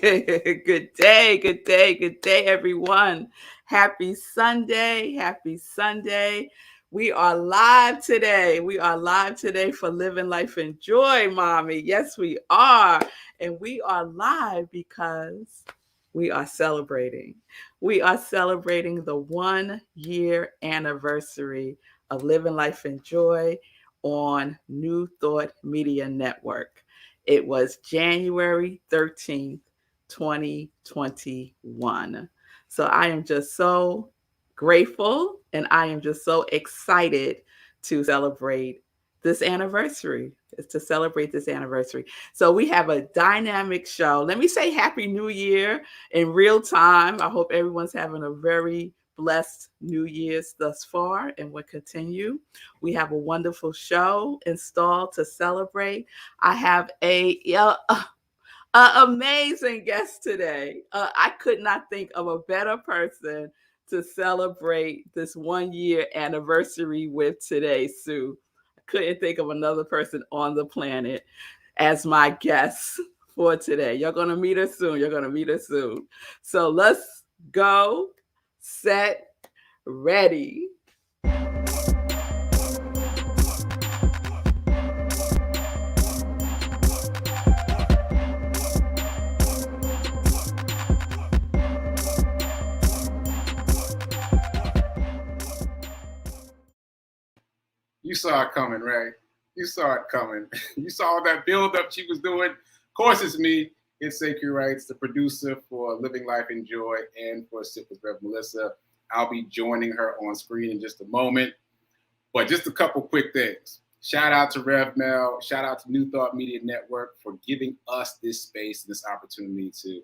Good day, good day, good day, everyone. Happy Sunday, happy Sunday. We are live today. We are live today for Living Life in Joy, Mommy. Yes, we are. And we are live because we are celebrating. We are celebrating the 1 year anniversary of Living Life in Joy on New Thought Media Network. It was January 13th, 2021. So I am just so grateful and I am just so excited to celebrate this anniversary. To celebrate this anniversary. So we have a dynamic show. Let me say Happy New Year in real time. I hope everyone's having a very blessed New Year's thus far and will continue. We have a wonderful show installed to celebrate. I have a amazing guest today. I could not think of a better person to celebrate this 1 year anniversary with today, Sue. I couldn't think of another person on the planet as my guest for today. You're going to meet her soon. You're going to meet her soon. So let's go, set, ready. You saw it coming, right? You saw it coming. You saw that build-up she was doing. Of course, it's me. It's Sacred Rights, the producer for Living Life in Joy and for Sip with Rev Melissa. I'll be joining her on screen in just a moment. But just a couple quick things. Shout out to Rev Mel. Shout out to New Thought Media Network for giving us this space, this opportunity to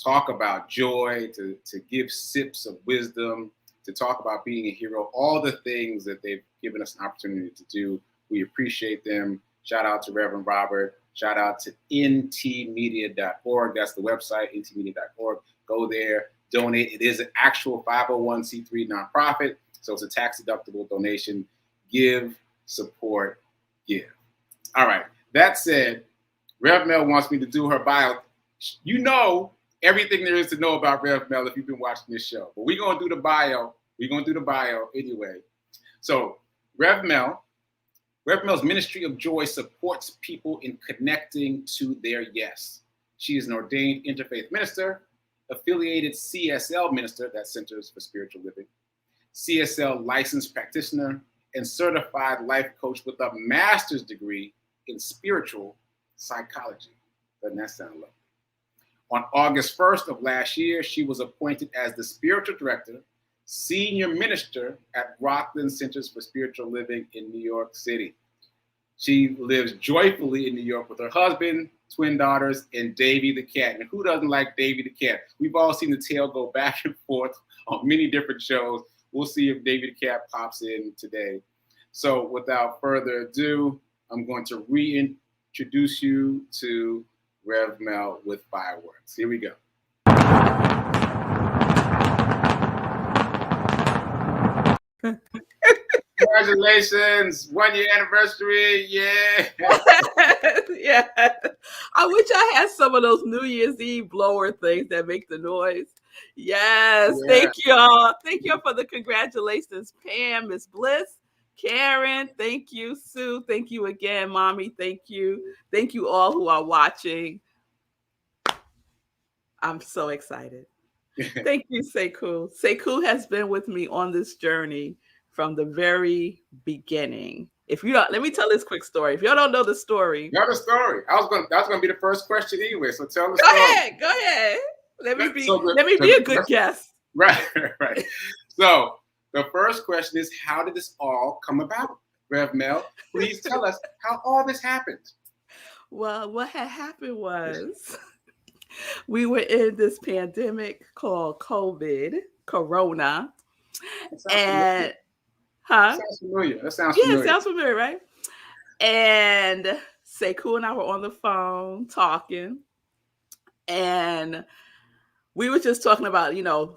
talk about joy, to give sips of wisdom, to talk about being a hero, all the things that they've given us an opportunity to do. We appreciate them. Shout out to Reverend Robert. Shout out to ntmedia.org. That's the website, ntmedia.org. Go there, donate. It is an actual 501c3 nonprofit, so it's a tax-deductible donation. Give, support, give. All right. That said, Rev Mel wants me to do her bio. You know everything there is to know about Rev Mel if you've been watching this show. But we're going to do the bio. We're going to do the bio anyway. So Rev Mel's Ministry of Joy supports people in connecting to their yes. She is an ordained interfaith minister, affiliated CSL minister, that's Centers for Spiritual Living, CSL licensed practitioner, and certified life coach with a master's degree in spiritual psychology. Doesn't that sound lovely? On August 1st of last year, she was appointed as the spiritual director, senior minister at Rockland Centers for Spiritual Living in New York City. She lives joyfully in New York with her husband, twin daughters, and Davy the cat. And who doesn't like Davy the cat? We've all seen the tail go back and forth on many different shows. We'll see if Davy the cat pops in today. So without further ado, I'm going to reintroduce you to Rev Mel with fireworks. Here we go. Congratulations, 1 year anniversary. Yeah. Yeah. I wish I had some of those New Year's Eve blower things that make the noise. Yes. Yeah. Thank y'all. Thank y'all for the congratulations, Pam, Miss Bliss, Karen. Thank you, Sue. Thank you again, Mommy. Thank you. Thank you all who are watching. I'm so excited. Thank you, Sekou. Sekou has been with me on this journey from the very beginning. If you don't, let me tell this quick story. If y'all don't know the story. Tell the story. That's gonna be the first question anyway. So tell the story. Go ahead. Let me be a good guest. Right. So the first question is, how did this all come about? Rev Mel, please tell us how all this happened. Well, what had happened was we were in this pandemic called Corona. And That sounds familiar. It sounds familiar, right? And Sekou and I were on the phone talking, and we were just talking about,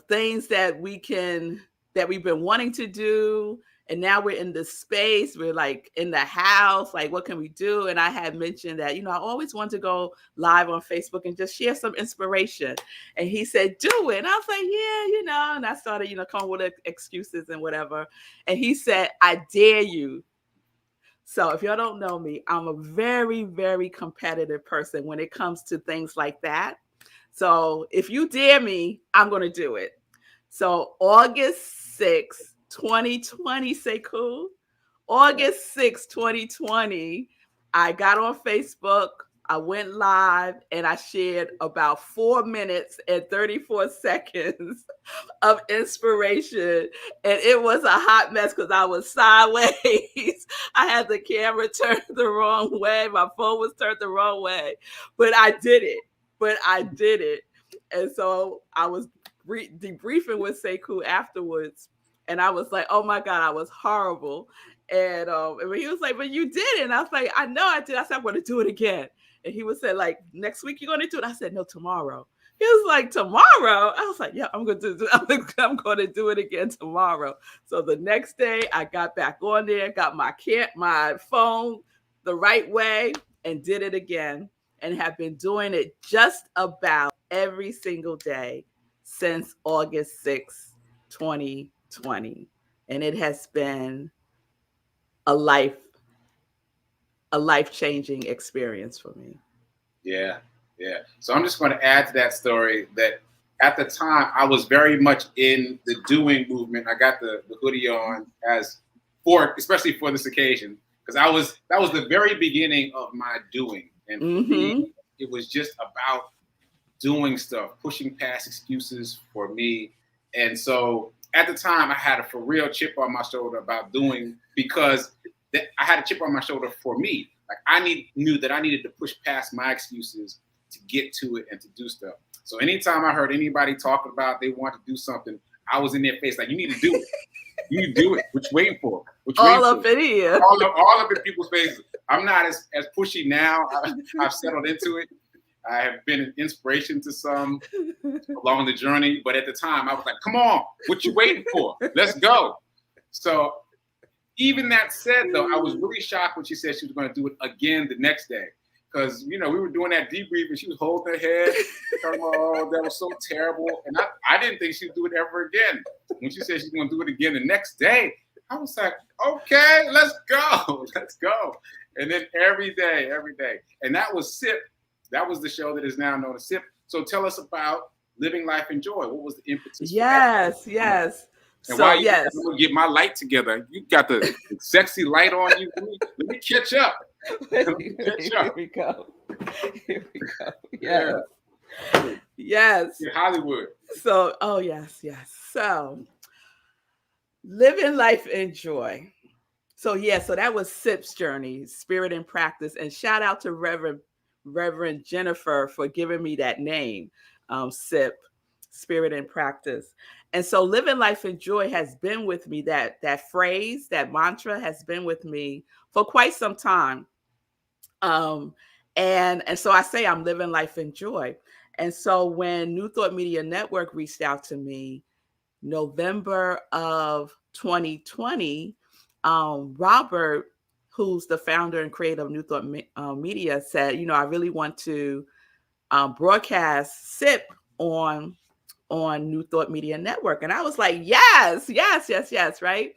things that we've been wanting to do, And now we're in this space. We're like in the house. Like, what can we do? And I had mentioned that, I always want to go live on Facebook and just share some inspiration. And he said, do it. And I was like, yeah. And I started, coming with excuses and whatever. And he said, I dare you. So if y'all don't know me, I'm a very, very competitive person when it comes to things like that. So if you dare me, I'm going to do it. So August 6th, 2020, say cool. August 6th, 2020, I got on Facebook, I went live, and I shared about 4 minutes and 34 seconds of inspiration. And it was a hot mess because I was sideways. I had the camera turned the wrong way. My phone was turned the wrong way. But I did it. And so I was debriefing with Sekou afterwards. And I was like, oh my God, I was horrible. And he was like, but you did it. And I was like, I know I did. I said, I'm going to do it again. And he would say, like, next week you're going to do it? I said, no, tomorrow. He was like, tomorrow? I was like, yeah, I'm going to do it again tomorrow. So the next day I got back on there, got my phone the right way, and did it again, and have been doing it just about every single day since August 6th, 2020. And it has been a life-changing experience for me. Yeah. So I'm just going to add to that story that at the time I was very much in the doing movement. I got the hoodie on especially for this occasion, because that was the very beginning of my doing. And for me, it was just about doing stuff, pushing past excuses for me. And so at the time I had a for real chip on my shoulder about doing, because I had a chip on my shoulder for me. Like I knew that I needed to push past my excuses to get to it and to do stuff. So anytime I heard anybody talking about they want to do something, I was in their face like, you need to do it. You need to do it. What you waiting for? All up in here. All up in people's faces. I'm not as pushy now. I've settled into it. I have been an inspiration to some along the journey. But at the time, I was like, come on. What you waiting for? Let's go. So even that said, though, I was really shocked when she said she was going to do it again the next day. Because, we were doing that debrief and she was holding her head, talking about, oh, that was so terrible. And I didn't think she'd do it ever again. When she said she's going to do it again the next day, I was like, okay, let's go. Let's go. And then every day. And that was SIP. That was the show that is now known as SIP. So tell us about Living Life in Joy. What was the impetus? Yes. And while I'm going to get my light together, you got the sexy light on you. Let me catch up. Here we go. Yes. Yes. In Hollywood. So, yes. So, Living Life in Joy. So, so that was SIP's journey, Spirit in Practice. And shout out to Reverend Jennifer for giving me that name, SIP, Spirit in Practice. And so Living Life in Joy has been with me, that phrase, that mantra has been with me for quite some time. And so I say I'm living life in joy. And so when New Thought Media Network reached out to me, November of 2020, Robert, who's the founder and creator of New Thought Media, said, I really want to broadcast SIP on New Thought Media Network. And I was like, yes, right?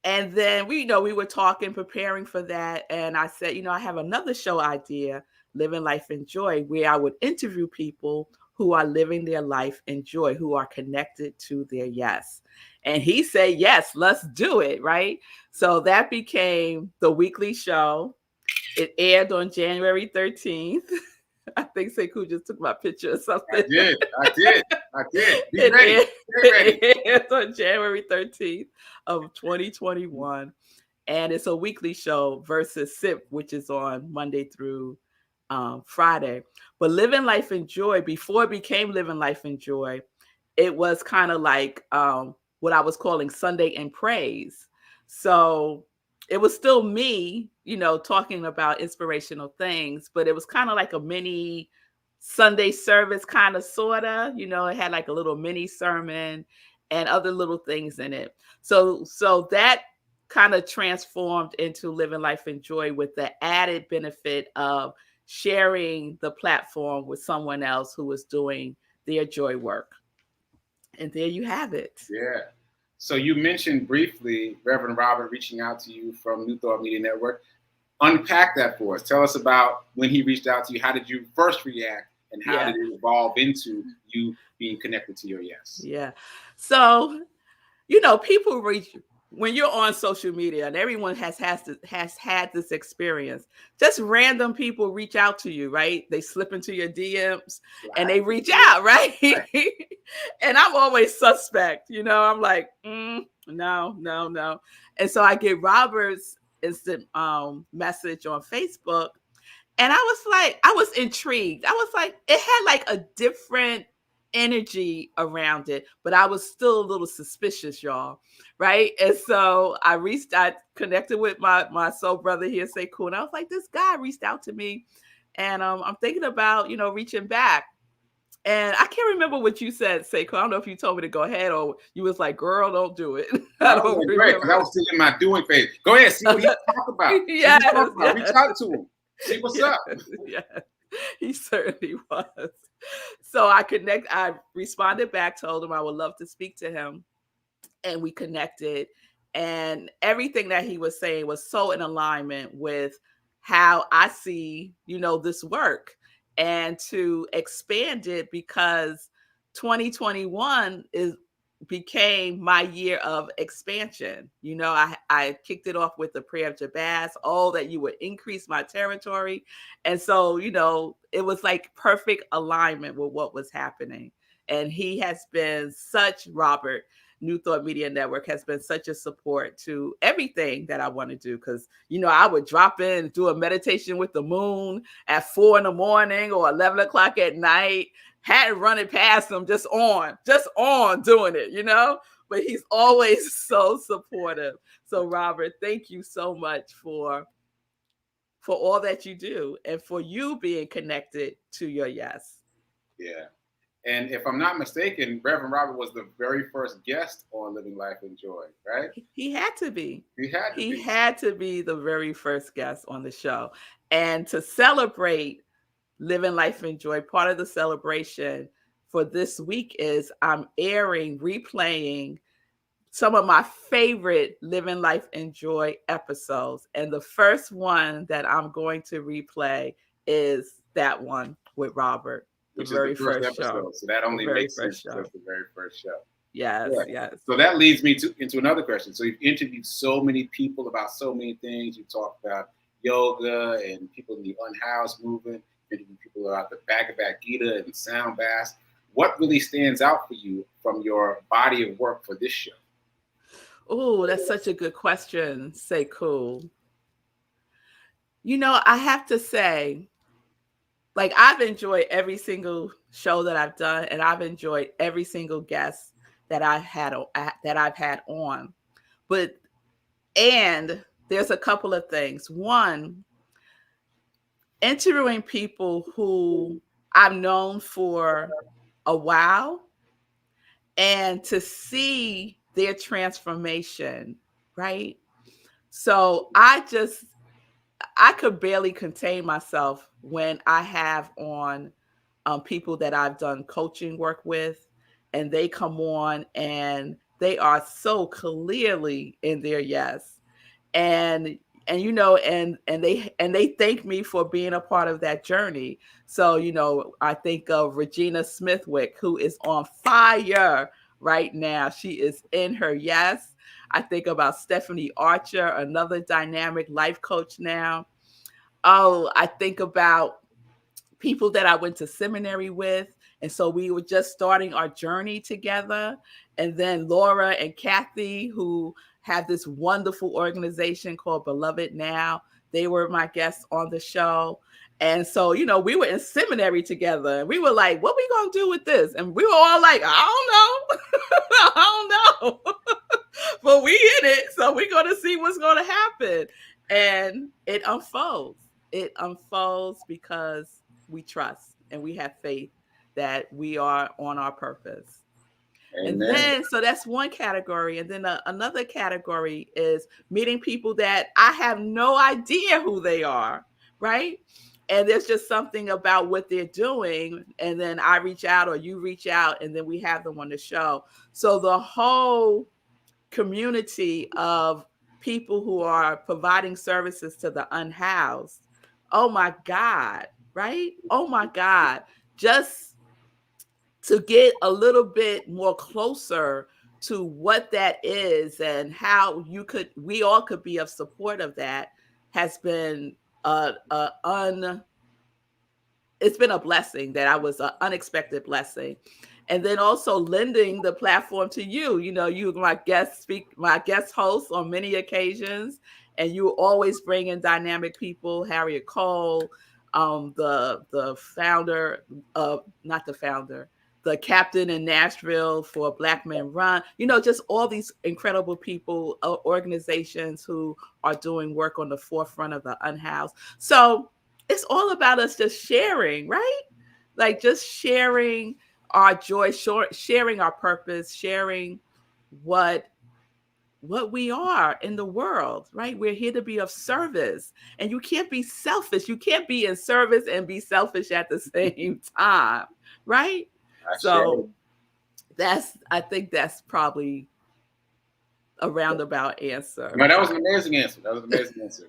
And then we were talking, preparing for that. And I said, I have another show idea, Living Life in Joy, where I would interview people who are living their life in joy, who are connected to their yes. And he said, yes, let's do it, right? So that became the weekly show. It aired on January 13th. I think Sekou just took my picture or something. I did. Be ready. It aired on January 13th of 2021. And it's a weekly show versus SIP, which is on Monday through Friday. But Living Life in Joy, before it became Living Life in Joy, it was kind of like what I was calling Sunday in Praise. So it was still me, talking about inspirational things, but it was kind of like a mini Sunday service, kind of, sort of, it had like a little mini sermon. and other little things in it. So that kind of transformed into Living Life in Joy with the added benefit of sharing the platform with someone else who was doing their joy work. And there you have it. Yeah. So you mentioned briefly Reverend Robert reaching out to you from New Thought Media Network. Unpack that for us. Tell us about when he reached out to you. How did you first react, and how Yeah. did it evolve into you being connected to your yes? Yeah. So, people reach when you're on social media, and everyone has had this experience. Just random people reach out to you, right? They slip into your DMs and they reach out, right? And I'm always suspect, I'm like, no, no, no. And so I get Robert's instant message on Facebook, and I was intrigued. I was like, it had like a different energy around it, but I was still a little suspicious, y'all. Right. And so I connected with my soul brother here, Say Cool. And I was like, this guy reached out to me, and I'm thinking about, reaching back. And I can't remember what you said, Seiko. I don't know if you told me to go ahead or you was like, girl, don't do it. I That don't was great because I remember. was still in my doing phase. Go ahead, see what he talk about. See what Yes, he talk about. yes. Reach out to him. See what's Yes, up. yes. He certainly was. So I responded back, told him I would love to speak to him, and we connected. And everything that he was saying was so in alignment with how I see, this work, and to expand it because 2021 became my year of expansion. I kicked it off with the prayer of Jabaz, oh, that you would increase my territory. And so, it was like perfect alignment with what was happening. And he has been Robert, New Thought Media Network has been such a support to everything that I want to do. Because, I would drop in and do a meditation with the moon at 4 in the morning or 11 o'clock at night. Hadn't run it past him, just on doing it. But he's always so supportive. So Robert, thank you so much for all that you do and for you being connected to your yes. Yeah. And if I'm not mistaken, Reverend Robert was the very first guest on Living Life in Joy, right? He had to be. He had to He be. had to be the very first guest on the show. And to celebrate Living Life in Joy, part of the celebration for this week is I'm replaying some of my favorite Living Life in Joy episodes. And the first one that I'm going to replay is that one with Robert, the Which is the very first first show. episode. So that The only very makes first sense show. because the very first show. Yes, Yeah. yes. So that leads me into another question. So you've interviewed so many people about so many things. You talked about yoga and people in the unhoused movement. You interviewed people about the Bhagavad Gita and sound baths. What really stands out for you from your body of work for this show? Oh, that's such a good question. Say cool. I have to say, like, I've enjoyed every single show that I've done, and I've enjoyed every single guest that I've had on. But and there's a couple of things. One, interviewing people who I've known for a while, and to see their transformation, right? So I could barely contain myself when I have on people that I've done coaching work with, and they come on and they are so clearly in their yes, and and they thank me for being a part of that journey. So I think of Regina Smithwick, who is on fire right now. She is in her yes. I think about Stephanie Archer, another dynamic life coach now. Oh, I think about people that I went to seminary with. And so we were just starting our journey together. And then Laura and Kathy, who have this wonderful organization called Beloved Now, they were my guests on the show. And so, we were in seminary together, and we were like, what we going to do with this? And we were all like, I don't know. I don't know. But we in it. So we're going to see what's going to happen. And it unfolds. It unfolds because we trust and we have faith that we are on our purpose. And Amen. then, so that's one category. And then another category is meeting people that I have no idea who they are, right? And there's just something about what they're doing. And then I reach out or you reach out, and then we have them on the show. So the whole community of people who are providing services to the unhoused, oh my God, right? Oh my God. Just to get a little bit more closer to what that is and how we all could be of support of that has been a it's been a blessing. That I was an unexpected blessing. And then also lending the platform to you. You know, you my guest host on many occasions, and you always bring in dynamic people. Harriet Cole, the founder of not the founder, the captain in Nashville for Black Men Run. You know, just all these incredible people, organizations who are doing work on the forefront of the unhoused. So it's all about us just sharing, right? Like just sharing our joy, sharing our purpose, sharing what we are in the world, right? We're here to be of service. And you can't be selfish. You can't be in service and be selfish at the same time, right? I share. So I think that's probably a roundabout answer. No, that was But an amazing answer. That was an amazing answer.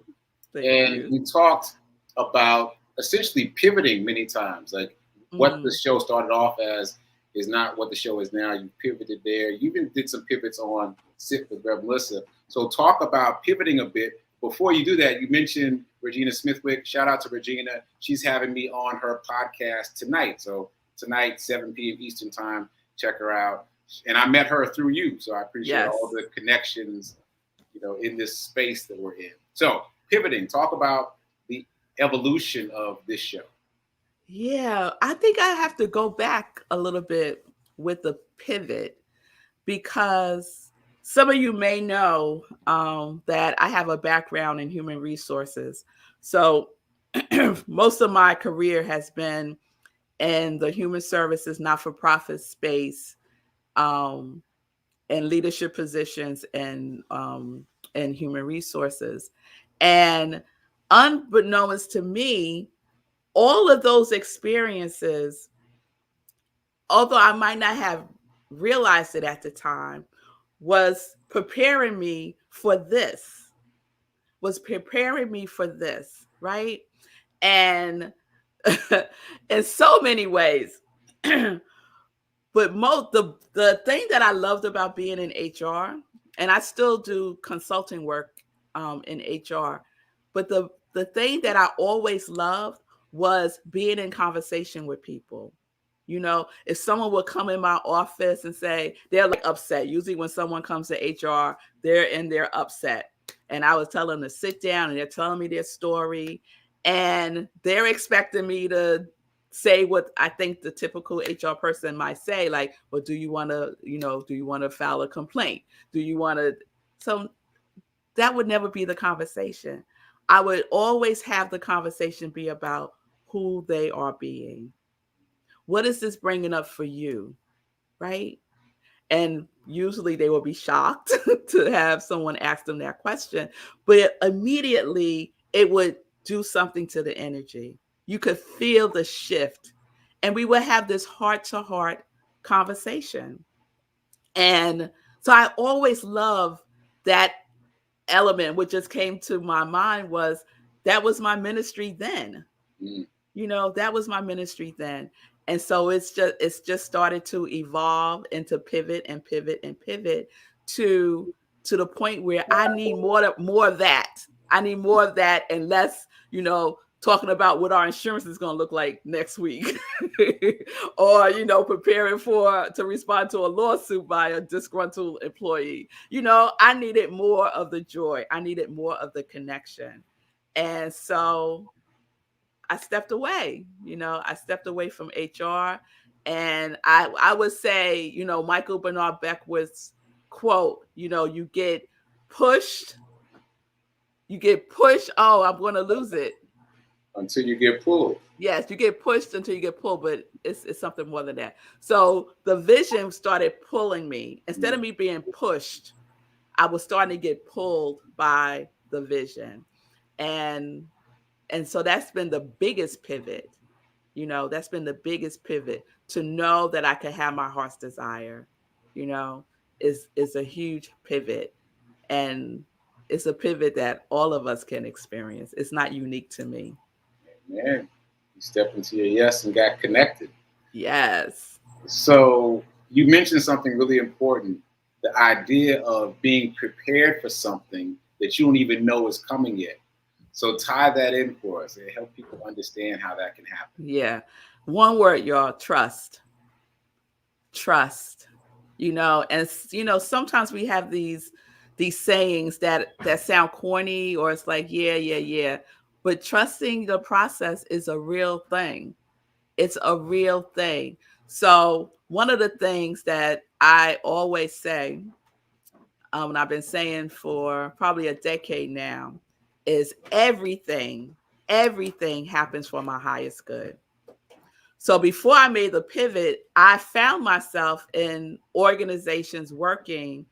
thank And you. we talked about essentially pivoting many times. Like what the Mm, show started off as is not what the show is now. You pivoted there. You even did some pivots on Sit with Rev Melissa. So talk about pivoting a bit. Before you do that, you mentioned Regina Smithwick. Shout out to Regina. She's having me on her podcast tonight. So tonight, 7 p.m. Eastern time. Check her out. And I met her through you. So I appreciate yes. all the connections, in this space that we're in. So pivoting, talk about the evolution of this show. Yeah, I think I have to go back a little bit with the pivot because some of you may know that I have a background in human resources. So most of my career has been in the human services, not for profit space, um, and leadership positions and human resources. And unbeknownst to me, all of those experiences, although I might not have realized it at the time, was preparing me for this, right? And in so many ways. But the thing that I loved about being in HR, and I still do consulting work in HR, but the thing that I always loved was being in conversation with people. You know, if someone would come in my office and say they're like upset, usually when someone comes to HR, they're upset. And I was telling them to sit down and they're telling me their story. And they're expecting me to say what I think the typical HR person might say, like, well, do you want to, do you want to file a complaint? Do you want to? So that would never be the conversation. I would always have the conversation be about who they are being. What is this bringing up for you? Right. And usually they will be shocked to have someone ask them that question, but immediately it would do something to the energy. You could feel the shift, and we would have this heart to heart conversation. And so I always love that element. What just came to my mind was that was my ministry then. Mm. That was my ministry then. And so it's just started to evolve and to pivot and pivot and pivot to the point where I need more of that. I need more of that and less, talking about what our insurance is going to look like next week or, preparing to respond to a lawsuit by a disgruntled employee. I needed more of the joy. I needed more of the connection. And so I stepped away. I stepped away from HR, and I would say, Michael Bernard Beckwith's quote, pushed, you get pushed. Oh, I'm going to lose it. until you get pulled. Yes, you get pushed until you get pulled, but it's something more than that. So the vision started pulling me. Instead of me being pushed, I was starting to get pulled by the vision. And so that's been the biggest pivot. That's been the biggest pivot, to know that I could have my heart's desire, you know, is a huge pivot. And it's a pivot that all of us can experience. It's not unique to me. Man, you stepped into your yes and got connected. Yes. So you mentioned something really important, the idea of being prepared for something that you don't even know is coming yet. So tie that in for us and help people understand how that can happen. Yeah. One word, y'all: trust. Trust. And sometimes we have these sayings that sound corny, or it's like, yeah, yeah, yeah. But trusting the process is a real thing. It's a real thing. So one of the things that I always say, and I've been saying for probably a decade now, is everything happens for my highest good. So before I made the pivot, I found myself in organizations working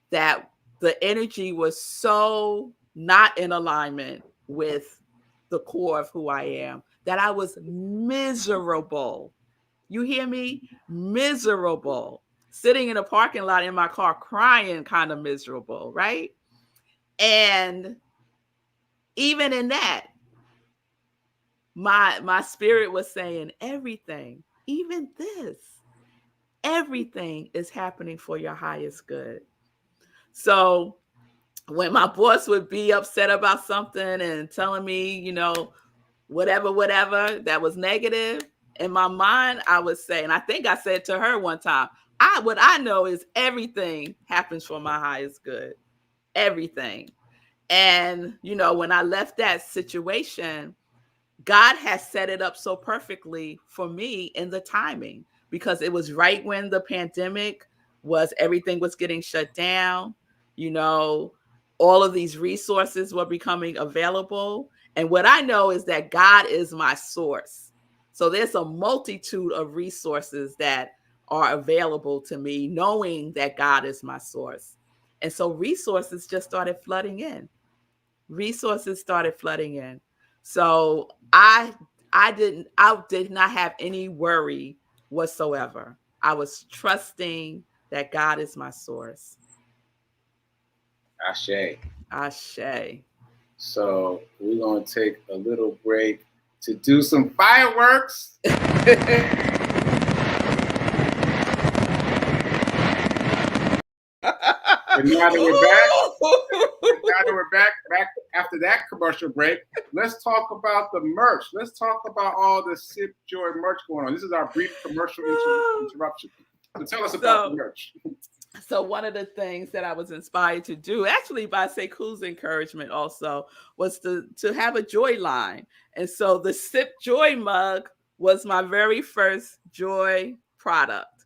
that the energy was so not in alignment with the core of who I am that I was miserable. You hear me? Miserable. Sitting in a parking lot in my car crying, kind of miserable, right? And even in that, my spirit was saying, everything, even this, everything is happening for your highest good. So when my boss would be upset about something and telling me, whatever that was negative, in my mind, I would say, and I think I said to her one time, what I know is everything happens for my highest good. Everything. And, when I left that situation, God has set it up so perfectly for me in the timing, because it was right when the pandemic everything was getting shut down. You know, all of these resources were becoming available. And what I know is that God is my source. So there's a multitude of resources that are available to me, knowing that God is my source. And so resources just started flooding in. Resources started flooding in. So I did not have any worry whatsoever. I was trusting that God is my source. Ashe. Ashe. So we're going to take a little break to do some fireworks. And now that we're back after that commercial break, let's talk about the merch. Let's talk about all the Sip Joy merch going on. This is our brief commercial interruption. So tell us about the merch. So one of the things that I was inspired to do, actually by Sekou's encouragement also, was to have a joy line. And so the Sip Joy mug was my very first joy product.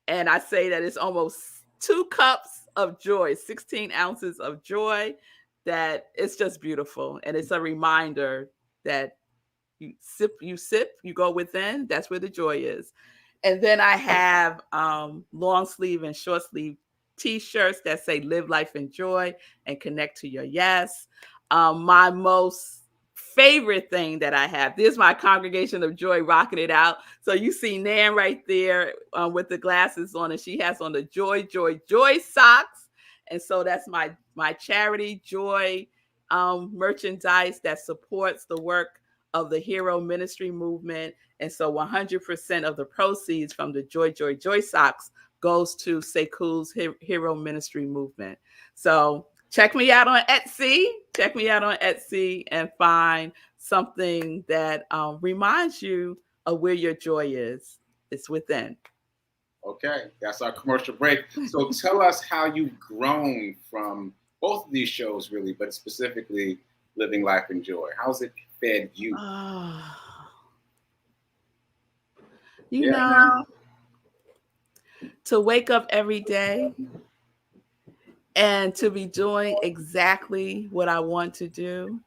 And I say that it's almost 2 cups of joy, 16 ounces of joy, that it's just beautiful. And it's a reminder that you sip, you go within. That's where the joy is. And then I have long sleeve and short sleeve t-shirts that say live life in joy and connect to your yes. My most favorite thing that I have, this is my Congregation of Joy rocking it out. So you see Nan right there with the glasses on, and she has on the joy, joy, joy socks. And so that's my charity joy merchandise that supports the work of the Hero Ministry movement. And so 100% of the proceeds from the Joy, Joy, Joy socks goes to Sekou's Hero Ministry movement. So check me out on Etsy. Check me out on Etsy and find something that reminds you of where your joy is. It's within. Okay, that's our commercial break. So tell us how you've grown from both of these shows, really, but specifically Living Life in Joy. How's it fed you? You know, to wake up every day and to be doing exactly what I want to do,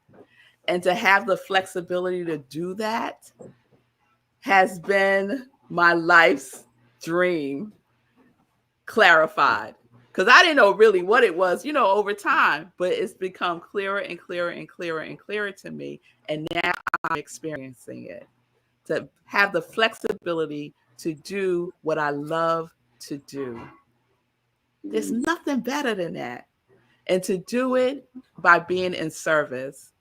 And to have the flexibility to do that has been my life's dream clarified. Because I didn't know really what it was, over time, but it's become clearer and clearer and clearer and clearer to me. And now I'm experiencing it. To have the flexibility to do what I love to do. There's nothing better than that. And to do it by being in service.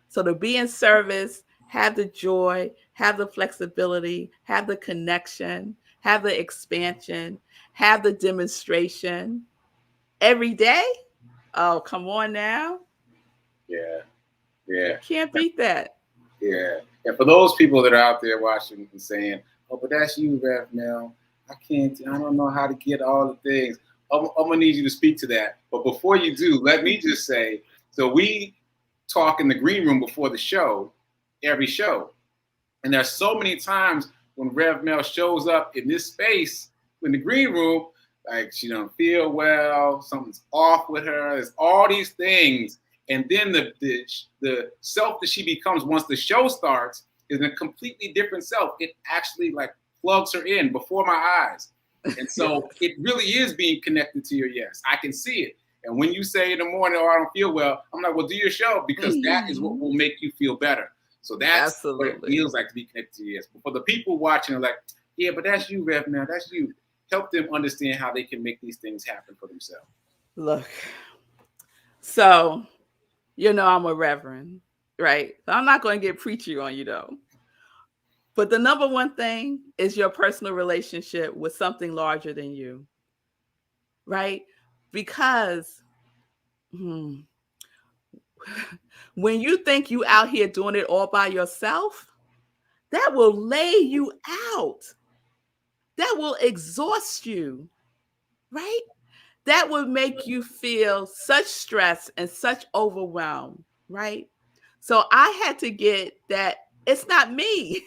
So to be in service, have the joy, have the flexibility, have the connection, have the expansion, have the demonstration every day. Oh, come on now. Yeah. Yeah. Can't beat that. Yeah. And for those people that are out there watching and saying, oh, but that's you, Rev Mel. I don't know how to get all the things. I'm going to need you to speak to that. But before you do, let me just say, so we talk in the green room before the show, every show. And there's so many times when Rev Mel shows up in this space in the green room, like she don't feel well, something's off with her. There's all these things. And then the self that she becomes once the show starts is a completely different self. It actually like plugs her in before my eyes. And so it really is being connected to your yes. I can see it. And when you say in the morning, oh, I don't feel well, I'm like, well, do your show, because that is what will make you feel better. So that's what it feels like to be connected to your yes. But for the people watching are like, yeah, but that's you, Rev, man. That's you. Help them understand how they can make these things happen for themselves. Look, so, I'm a reverend, right? So I'm not going to get preachy on you, though. But the number one thing is your personal relationship with something larger than you, right? Because when you think you out here doing it all by yourself, that will lay you out. That will exhaust you, right? That would make you feel such stress and such overwhelm, right? So I had to get that it's not me.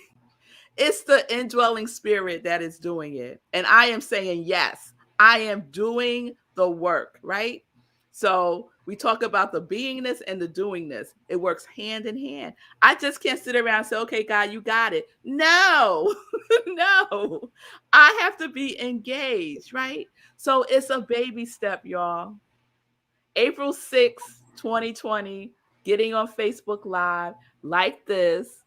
It's the indwelling spirit that is doing it. And I am saying, yes, I am doing the work, right? So we talk about the beingness and the doingness. It works hand in hand. I just can't sit around and say, okay, God, you got it. No, no. I have to be engaged, right? So it's a baby step, y'all. April 6th, 2020, getting on Facebook Live like this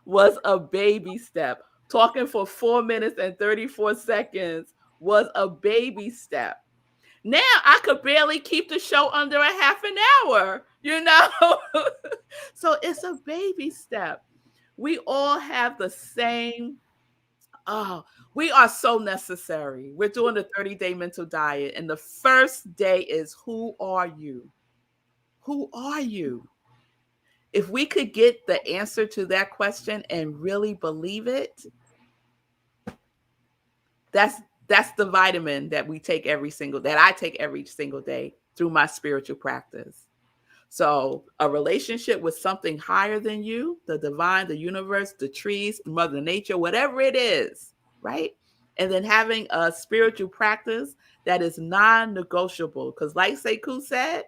was a baby step. Talking for 4 minutes and 34 seconds was a baby step. Now I could barely keep the show under a half an hour, So it's a baby step. We all have the same. Oh, we are so necessary. We're doing the 30-day mental diet. And the first day is, who are you? Who are you? If we could get the answer to that question and really believe it, that's the vitamin that I take every single day through my spiritual practice. So a relationship with something higher than you, the divine, the universe, the trees, Mother Nature, whatever it is, right? And then having a spiritual practice that is non-negotiable. Because like Sekou said,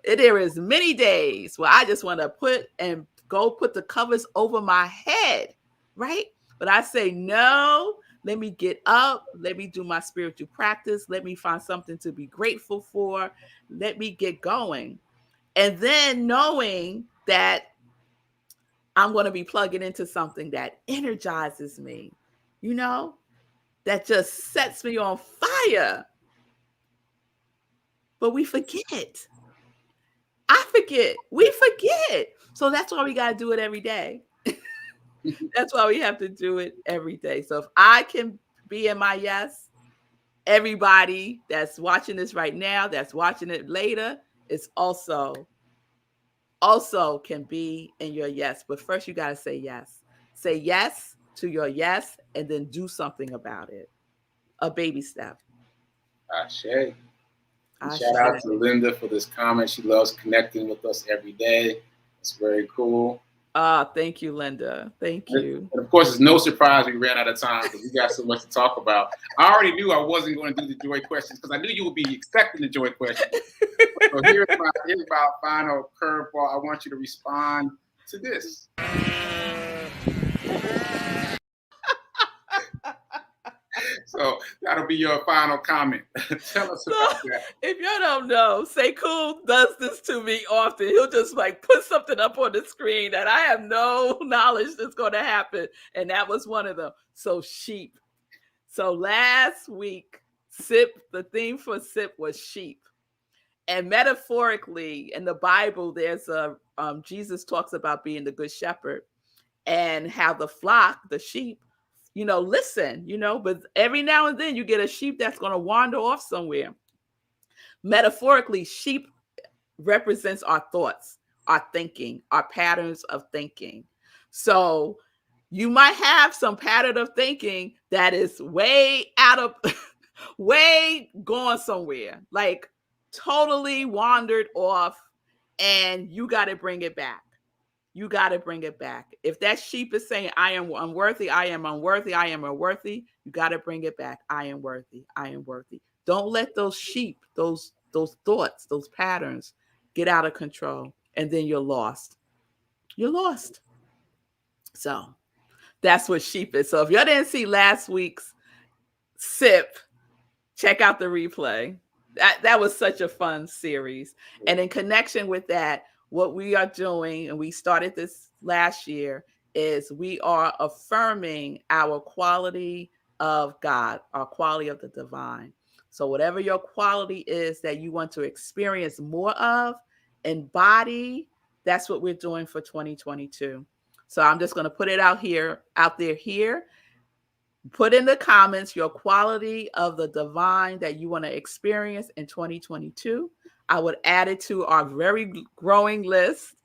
there is many days where I just want to put the covers over my head, right? But I say, no, let me get up. Let me do my spiritual practice. Let me find something to be grateful for. Let me get going. And then knowing that I'm going to be plugging into something that energizes me, that just sets me on fire. But we forget. I forget. We forget. So that's why we got to do it every day. That's why we have to do it every day. So if I can be in my yes, everybody that's watching this right now, that's watching it later, is also can be in your yes. But first you got to say yes. Say yes to your yes and then do something about it. A baby step. Ashe. Shout out to Linda for this comment. She loves connecting with us every day. It's very cool. Thank you, Linda. Thank you. And of course, it's no surprise we ran out of time because we got so much to talk about. I already knew I wasn't going to do the joy questions because I knew you would be expecting the joy questions. So here's my final curveball. I want you to respond to this. So that'll be your final comment. Tell us about that. If you don't know, Sekou does this to me often. He'll just like put something up on the screen that I have no knowledge that's going to happen. And that was one of them. So sheep. So last week, the theme for SIP was sheep. And metaphorically in the Bible, there's Jesus talks about being the good shepherd and how the flock, the sheep, listen, but every now and then you get a sheep that's going to wander off somewhere. Metaphorically, sheep represents our thoughts, our thinking, our patterns of thinking. So you might have some pattern of thinking that is way out of, way gone somewhere, like totally wandered off, and you got to bring it back. You got to bring it back. If that sheep is saying, I am unworthy, I am unworthy, I am unworthy, you got to bring it back. I am worthy, I am worthy. Don't let those sheep, those thoughts, those patterns get out of control, and then you're lost. You're lost. So that's what sheep is. So if you didn't see last week's SIP, check out the replay. That was such a fun series. And in connection with that, what we are doing, and we started this last year, is we are affirming our quality of God, our quality of the divine. So whatever your quality is that you want to experience more of, embody, that's what we're doing for 2022. So I'm just going to put it out there here. Put in the comments your quality of the divine that you want to experience in 2022. I would add it to our very growing list,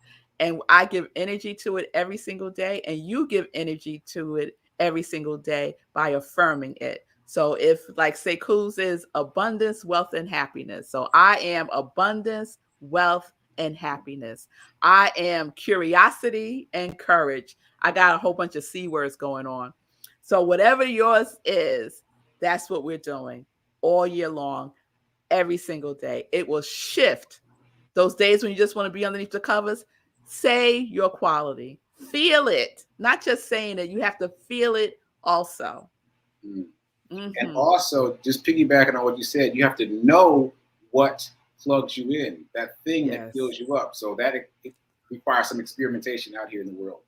and I give energy to it every single day, and you give energy to it every single day by affirming it. So if, like Sekou's is abundance, wealth, and happiness. So I am abundance, wealth, and happiness. I am curiosity and courage. I got a whole bunch of C words going on. So whatever yours is, that's what we're doing all year long, every single day. It will shift. Those days when you just want to be underneath the covers, say your quality. Feel it. Not just saying it. You have to feel it also. Mm-hmm. And also, just piggybacking on what you said, you have to know what plugs you in, that thing that fills you up. So that it requires some experimentation out here in the world.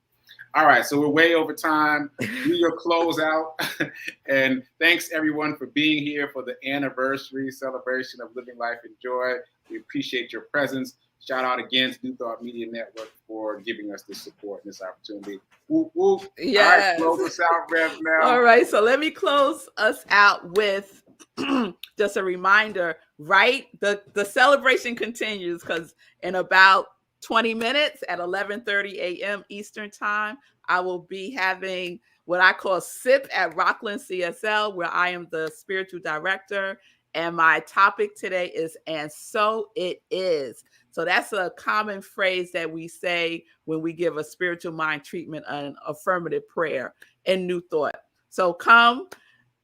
All right, so we're way over time. Do your closeout. And thanks, everyone, for being here for the anniversary celebration of Living Life in Joy. We appreciate your presence. Shout out again to New Thought Media Network for giving us this support and this opportunity. Whoop, whoop. Yes. All right, close us out, Rev, now. All right, so let me close us out with just a reminder, right? The celebration continues because in about 20 minutes at 11:30 a.m. Eastern Time, I will be having what I call SIP at Rockland CSL, where I am the spiritual director. And my topic today is, and so it is. So that's a common phrase that we say when we give a spiritual mind treatment, an affirmative prayer in New Thought. So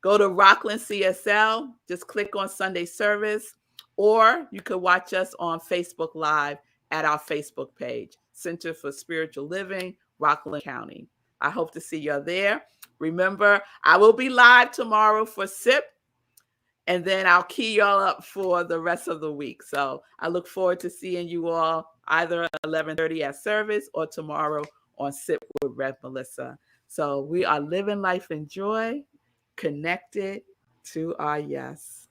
go to Rockland CSL, just click on Sunday service, or you could watch us on Facebook Live at our Facebook page, Center for Spiritual Living, Rockland County. I hope to see you there. Remember, I will be live tomorrow for SIP, and then I'll key y'all up for the rest of the week. So I look forward to seeing you all either at 11:30 at service or tomorrow on SIP with Rev Melissa. So we are living life in joy, connected to our yes.